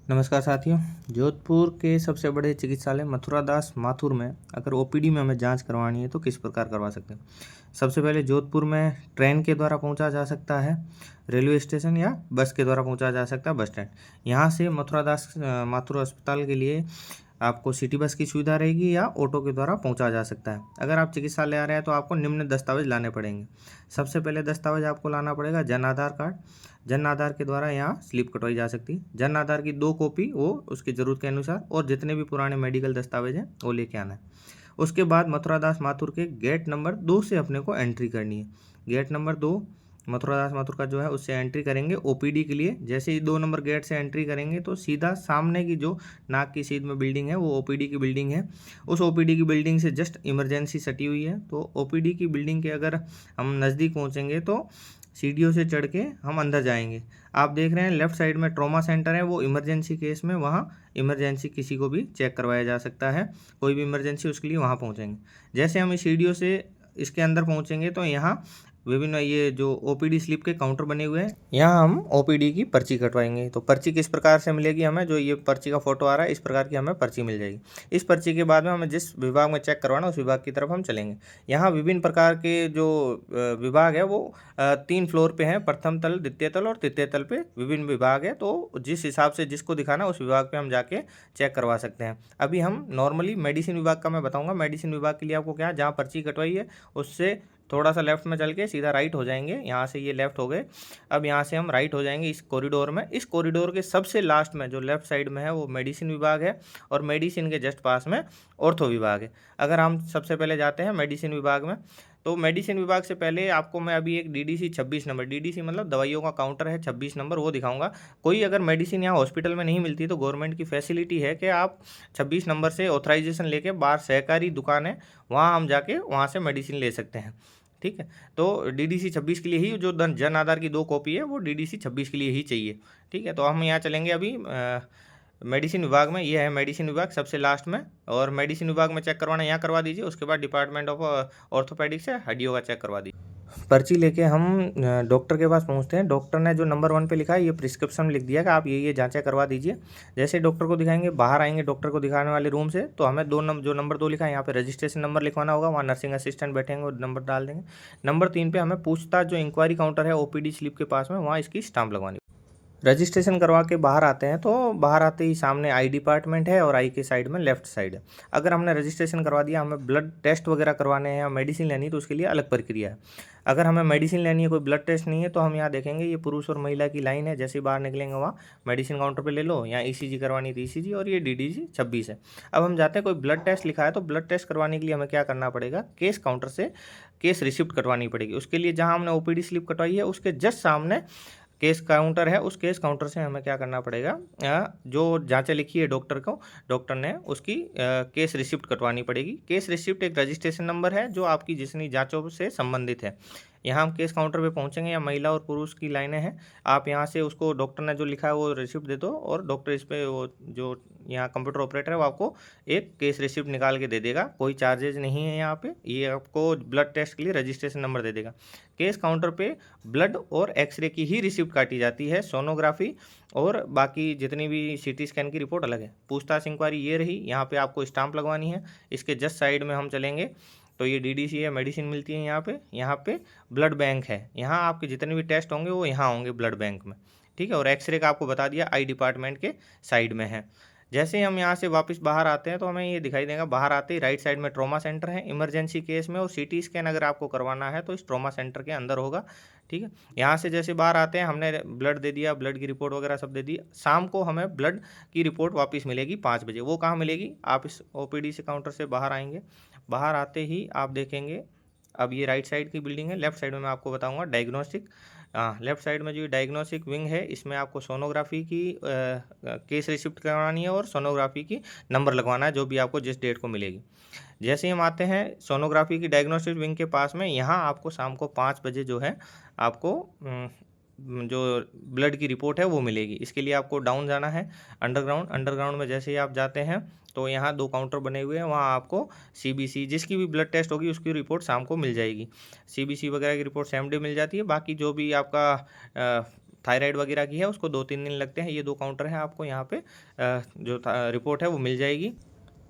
नमस्कार साथियों। जोधपुर के सबसे बड़े चिकित्सालय मथुरा दास माथुर में अगर ओपीडी में हमें जांच करवानी है तो किस प्रकार करवा सकते हैं। सबसे पहले जोधपुर में ट्रेन के द्वारा पहुंचा जा सकता है, रेलवे स्टेशन या बस के द्वारा पहुंचा जा सकता है, बस स्टैंड। यहाँ से मथुरा दास माथुर अस्पताल के लिए आपको सिटी बस की सुविधा रहेगी या ऑटो के द्वारा पहुंचा जा सकता है। अगर आप चिकित्सालय आ रहे हैं तो आपको निम्न दस्तावेज लाने पड़ेंगे। सबसे पहले दस्तावेज आपको लाना पड़ेगा जन आधार कार्ड। जन आधार के द्वारा यहाँ स्लिप कटवाई जा सकती है। जन आधार की 2 कॉपी वो उसकी ज़रूरत के अनुसार, और जितने भी पुराने मेडिकल दस्तावेज हैं वो लेके आना है। उसके बाद मथुरा दास माथुर के गेट नंबर 2 से अपने को एंट्री करनी है। गेट नंबर 2 मथुरा दास माथुर का जो है उससे एंट्री करेंगे ओपीडी के लिए। जैसे ही 2 नंबर गेट से एंट्री करेंगे तो सीधा सामने की जो नाक की सीध में बिल्डिंग है वो ओपीडी की बिल्डिंग है। उस ओपीडी की बिल्डिंग से जस्ट इमरजेंसी सटी हुई है। तो ओपीडी की बिल्डिंग के अगर हम नज़दीक पहुँचेंगे तो सीढ़ियों से चढ़ के हम अंदर जाएंगे। आप देख रहे हैं लेफ्ट साइड में ट्रॉमा सेंटर है, वो इमरजेंसी केस में वहाँ इमरजेंसी किसी को भी चेक करवाया जा सकता है। कोई भी इमरजेंसी उसके लिए वहाँ पहुँचेंगे। जैसे हम इस सीढ़ियों से इसके अंदर पहुँचेंगे तो यहाँ विभिन्न ये जो ओपीडी स्लिप के काउंटर बने हुए हैं, यहाँ हम ओपीडी की पर्ची कटवाएंगे। तो पर्ची किस प्रकार से मिलेगी हमें, जो ये पर्ची का फोटो आ रहा है इस प्रकार की हमें पर्ची मिल जाएगी। इस पर्ची के बाद में हमें जिस विभाग में चेक करवाना उस विभाग की तरफ हम चलेंगे। यहाँ विभिन्न प्रकार के जो विभाग है वो 3 फ्लोर पे हैं। प्रथम तल, द्वितीय तल और तृतीय तल पे विभिन्न विभाग है। तो जिस हिसाब से जिसको दिखाना उस विभाग पे हम जाके चेक करवा सकते हैं। अभी हम नॉर्मली मेडिसिन विभाग का मैं बताऊंगा। मेडिसिन विभाग के लिए आपको क्या, जहाँ पर्ची कटवाई है उससे थोड़ा सा लेफ्ट में चल के सीधा राइट हो जाएंगे। यहाँ से ये लेफ्ट हो गए, अब यहाँ से हम राइट हो जाएंगे इस कॉरिडोर में। इस कॉरिडोर के सबसे लास्ट में जो लेफ्ट साइड में है वो मेडिसिन विभाग है, और मेडिसिन के जस्ट पास में ऑर्थो विभाग है। अगर हम सबसे पहले जाते हैं मेडिसिन विभाग में, तो मेडिसिन विभाग से पहले आपको मैं अभी एक डीडीसी 26 नंबर, डीडीसी मतलब दवाइयों का काउंटर है 26 नंबर, वो दिखाऊंगा। कोई अगर मेडिसिन यहाँ हॉस्पिटल में नहीं मिलती तो गवर्नमेंट की फैसिलिटी है कि आप 26 नंबर से ऑथराइजेशन लेके बाहर सहकारी दुकान है वहाँ हम जाके वहाँ से मेडिसिन ले सकते हैं। ठीक है, तो डीडीसी 26 के लिए ही जो जन आधार की 2 कॉपी है वो डीडीसी 26 के लिए ही चाहिए। ठीक है, तो हम यहाँ चलेंगे अभी मेडिसिन विभाग में। ये है मेडिसिन विभाग सबसे लास्ट में, और मेडिसिन विभाग में चेक करवाना यहाँ करवा दीजिए। उसके बाद डिपार्टमेंट ऑफ ऑर्थोपेडिक्स है, हड्डियों का चेक करवा दीजिए। पर्ची लेके हम डॉक्टर के पास पहुंचते हैं। डॉक्टर ने जो नंबर 1 पे लिखा है ये प्रिस्क्रिप्शन लिख दिया कि आप ये जांचें करवा दीजिए। जैसे डॉक्टर को दिखाएंगे, बाहर आएंगे डॉक्टर को दिखाने वाले रूम से, तो हमें जो नंबर 2 लिखा है यहाँ पे रजिस्ट्रेशन नंबर लिखवाना होगा। वहाँ नर्सिंग असिस्टेंट बैठेंगे और नंबर डाल देंगे। नंबर 3 पे हमें पूछताछ जो इंक्वायरी काउंटर है ओपीडी स्लिप के पास में, वहाँ इसकी स्टाम्प लगवानी। रजिस्ट्रेशन करवा के बाहर आते हैं तो बाहर आते ही सामने आई डिपार्टमेंट है और आई के साइड में लेफ्ट साइड है। अगर हमने रजिस्ट्रेशन करवा दिया, हमें ब्लड टेस्ट वगैरह करवाने हैं या मेडिसिन लेनी है तो उसके लिए अलग प्रक्रिया है। अगर हमें मेडिसिन लेनी है, कोई ब्लड टेस्ट नहीं है, तो हम यहाँ देखेंगे ये पुरुष और महिला की लाइन है। जैसे ही बाहर निकलेंगे वहाँ मेडिसिन काउंटर पर ले लो, यहाँ ईसीजी करवानी थी ईसीजी, और ये डीडीसी 26 है। अब हम जाते हैं, कोई ब्लड टेस्ट लिखा है तो ब्लड टेस्ट करवाने के लिए हमें क्या करना पड़ेगा, केस काउंटर से केस रिसिप्ट कटवानी पड़ेगी। उसके लिए जहाँ हमने ओपीडी स्लिप कटवाई है उसके जस्ट सामने केस काउंटर है। उस केस काउंटर से हमें क्या करना पड़ेगा, जो जांचें लिखी है डॉक्टर ने उसकी केस रिसिप्ट कटवानी पड़ेगी। केस रिसिप्ट एक रजिस्ट्रेशन नंबर है जो आपकी जितनी जांचों से संबंधित है। यहाँ हम केस काउंटर पे पहुँचेंगे, या महिला और पुरुष की लाइनें हैं। आप यहाँ से उसको डॉक्टर ने जो लिखा है वो रिसिप्ट दे दो, और डॉक्टर इस पर वो जो यहाँ कंप्यूटर ऑपरेटर है वो आपको एक केस रिसिप्ट निकाल के दे देगा। कोई चार्जेज नहीं है यहाँ पे, ये आपको ब्लड टेस्ट के लिए रजिस्ट्रेशन नंबर दे देगा। केस काउंटर पे ब्लड और एक्सरे की ही रिसिप्ट काटी जाती है, सोनोग्राफी और बाकी जितनी भी सीटी स्कैन की रिपोर्ट अलग है। पूछताछ इंक्वायरी ये रही, यहाँ पे आपको स्टाम्प लगवानी है। इसके जस्ट साइड में हम चलेंगे तो ये डीडीसी है, मेडिसिन मिलती है यहाँ पे ब्लड बैंक है। यहाँ आपके जितने भी टेस्ट होंगे वो यहाँ होंगे ब्लड बैंक में। ठीक है, और एक्सरे का आपको बता दिया आई डिपार्टमेंट के साइड में है। जैसे ही हम यहाँ से वापस बाहर आते हैं तो हमें ये दिखाई देगा, बाहर आते ही राइट साइड में ट्रॉमा सेंटर है इमरजेंसी केस में, और सीटी स्कैन अगर आपको करवाना है तो इस ट्रॉमा सेंटर के अंदर होगा। ठीक है, यहाँ से जैसे बाहर आते हैं, हमने ब्लड दे दिया, ब्लड की रिपोर्ट वगैरह सब दे दी। शाम को हमें ब्लड की रिपोर्ट वापस मिलेगी 5 बजे। वो कहाँ मिलेगी, आप इस ओपीडी से काउंटर से बाहर आएंगे। बाहर आते ही आप देखेंगे, अब ये राइट साइड की बिल्डिंग है, लेफ्ट साइड में मैं आपको बताऊंगा डायग्नोस्टिक। लेफ्ट साइड में जो डायग्नोस्टिक विंग है इसमें आपको सोनोग्राफी की केस रिसिप्ट करवानी है और सोनोग्राफी की नंबर लगवाना है जो भी आपको जिस डेट को मिलेगी। जैसे ही हम आते हैं सोनोग्राफी की डायग्नोस्टिक विंग के पास में, यहाँ आपको शाम को 5 बजे जो है आपको जो ब्लड की रिपोर्ट है वो मिलेगी। इसके लिए आपको डाउन जाना है अंडरग्राउंड में। जैसे ही आप जाते हैं तो यहाँ 2 काउंटर बने हुए हैं, वहाँ आपको सीबीसी जिसकी भी ब्लड टेस्ट होगी उसकी रिपोर्ट शाम को मिल जाएगी। सीबीसी वगैरह की रिपोर्ट सेम डे मिल जाती है। बाकी जो भी आपका थायराइड वगैरह की है उसको 2-3 दिन लगते हैं। ये 2 काउंटर हैं, आपको यहाँ पे जो रिपोर्ट है वो मिल जाएगी।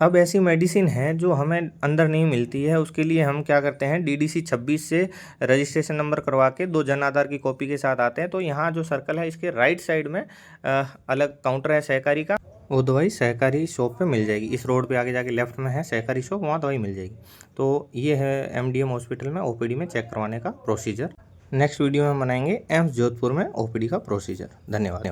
अब ऐसी मेडिसिन है जो हमें अंदर नहीं मिलती है, उसके लिए हम क्या करते हैं, DDC 26 से रजिस्ट्रेशन नंबर करवा के 2 जन आधार की कॉपी के साथ आते हैं। तो यहाँ जो सर्कल है इसके राइट साइड में अलग काउंटर है सहकारी का, वो दवाई सहकारी शॉप पे मिल जाएगी। इस रोड पे आगे जाके लेफ्ट में है सहकारी शॉप, वहाँ दवाई मिल जाएगी। तो ये है MDM हॉस्पिटल में OPD में चेक करवाने का प्रोसीजर। नेक्स्ट वीडियो में बनाएंगे एम्स जोधपुर में OPD का प्रोसीजर। धन्यवाद।